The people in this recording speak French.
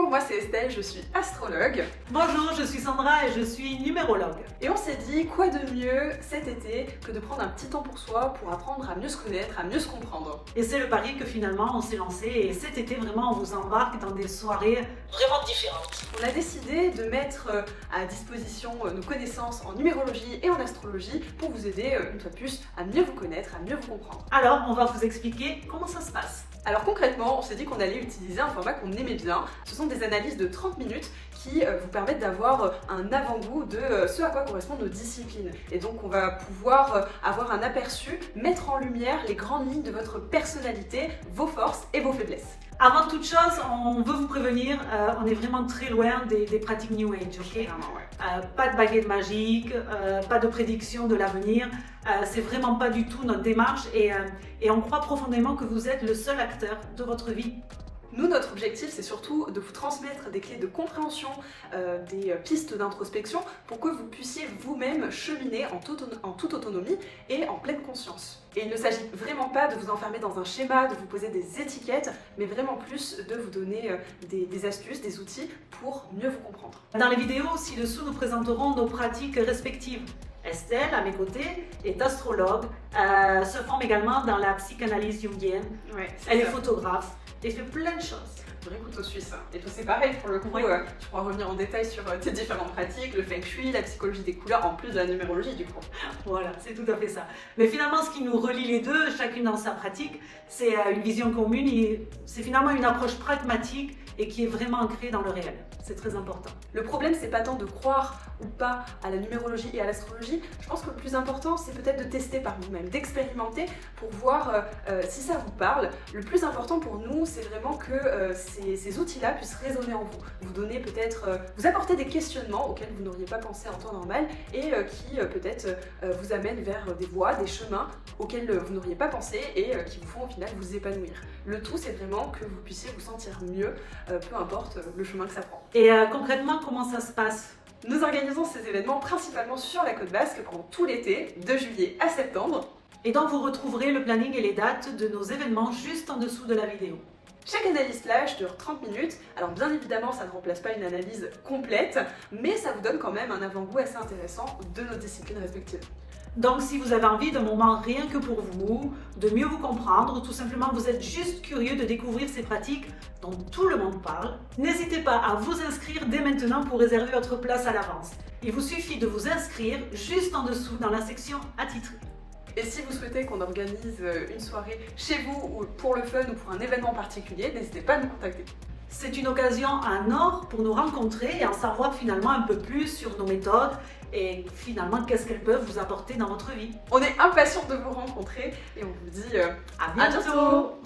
Bonjour, moi c'est Estelle, je suis astrologue. Bonjour, je suis Sandra et je suis numérologue. Et on s'est dit, quoi de mieux cet été que de prendre un petit temps pour soi pour apprendre à mieux se connaître, à mieux se comprendre. Et c'est le pari que finalement on s'est lancé et cet été vraiment on vous embarque dans des soirées vraiment différentes. On a décidé de mettre à disposition nos connaissances en numérologie et en astrologie pour vous aider une fois de plus à mieux vous connaître, à mieux vous comprendre. Alors on va vous expliquer comment ça se passe. Alors concrètement, on s'est dit qu'on allait utiliser un format qu'on aimait bien. Ce sont des analyses de 30 minutes qui vous permettent d'avoir un avant-goût de ce à quoi correspondent nos disciplines. Et donc on va pouvoir avoir un aperçu, mettre en lumière les grandes lignes de votre personnalité, vos forces et vos faiblesses. Avant toute chose, on veut vous prévenir, on est vraiment très loin des pratiques New Age, ok? Vraiment, ouais. Pas de baguette magique, pas de prédiction de l'avenir, c'est vraiment pas du tout notre démarche et on croit profondément que vous êtes le seul acteur de votre vie. Nous, notre objectif, c'est surtout de vous transmettre des clés de compréhension, des pistes d'introspection pour que vous puissiez vous-même cheminer en toute autonomie et en pleine conscience. Et il ne s'agit vraiment pas de vous enfermer dans un schéma, de vous poser des étiquettes, mais vraiment plus de vous donner des astuces, des outils pour mieux vous comprendre. Dans les vidéos ci-dessous, nous présenterons nos pratiques respectives. Estelle, à mes côtés, est astrologue, se forme également dans la psychanalyse jungienne. Ouais, Elle est photographe et fait plein de choses. Vrai couteau suisse. Et toi c'est pareil pour le coup, Oui. Tu pourras revenir en détail sur tes différentes pratiques, le feng shui, la psychologie des couleurs, en plus de la numérologie du coup. Voilà, c'est tout à fait ça. Mais finalement, ce qui nous relie les deux, chacune dans sa pratique, c'est une vision commune et c'est finalement une approche pragmatique et qui est vraiment ancrée dans le réel. C'est très important. Le problème, c'est pas tant de croire ou pas à la numérologie et à l'astrologie. Je pense que le plus important, c'est peut-être de tester par vous-même, d'expérimenter pour voir si ça vous parle. Le plus important pour nous, c'est vraiment que ces outils-là puissent résonner en vous. Vous donner peut-être, vous apporter des questionnements auxquels vous n'auriez pas pensé en temps normal et qui peut-être vous amènent vers des voies, des chemins auxquels vous n'auriez pas pensé et qui vous font au final vous épanouir. Le tout, c'est vraiment que vous puissiez vous sentir mieux, peu importe le chemin que ça prend. Et concrètement, comment ça se passe ? Nous organisons ces événements principalement sur la côte basque pendant tout l'été, de juillet à septembre. Et donc vous retrouverez le planning et les dates de nos événements juste en dessous de la vidéo. Chaque analyse flash dure 30 minutes, alors bien évidemment ça ne remplace pas une analyse complète, mais ça vous donne quand même un avant-goût assez intéressant de nos disciplines respectives. Donc si vous avez envie d'un moment rien que pour vous, de mieux vous comprendre, ou tout simplement vous êtes juste curieux de découvrir ces pratiques dont tout le monde parle, n'hésitez pas à vous inscrire dès maintenant pour réserver votre place à l'avance. Il vous suffit de vous inscrire juste en dessous dans la section attitré. Et si vous souhaitez qu'on organise une soirée chez vous ou pour le fun ou pour un événement particulier, n'hésitez pas à nous contacter. C'est une occasion en or pour nous rencontrer et en savoir finalement un peu plus sur nos méthodes et finalement qu'est-ce qu'elles peuvent vous apporter dans votre vie. On est impatients de vous rencontrer et on vous dit À bientôt.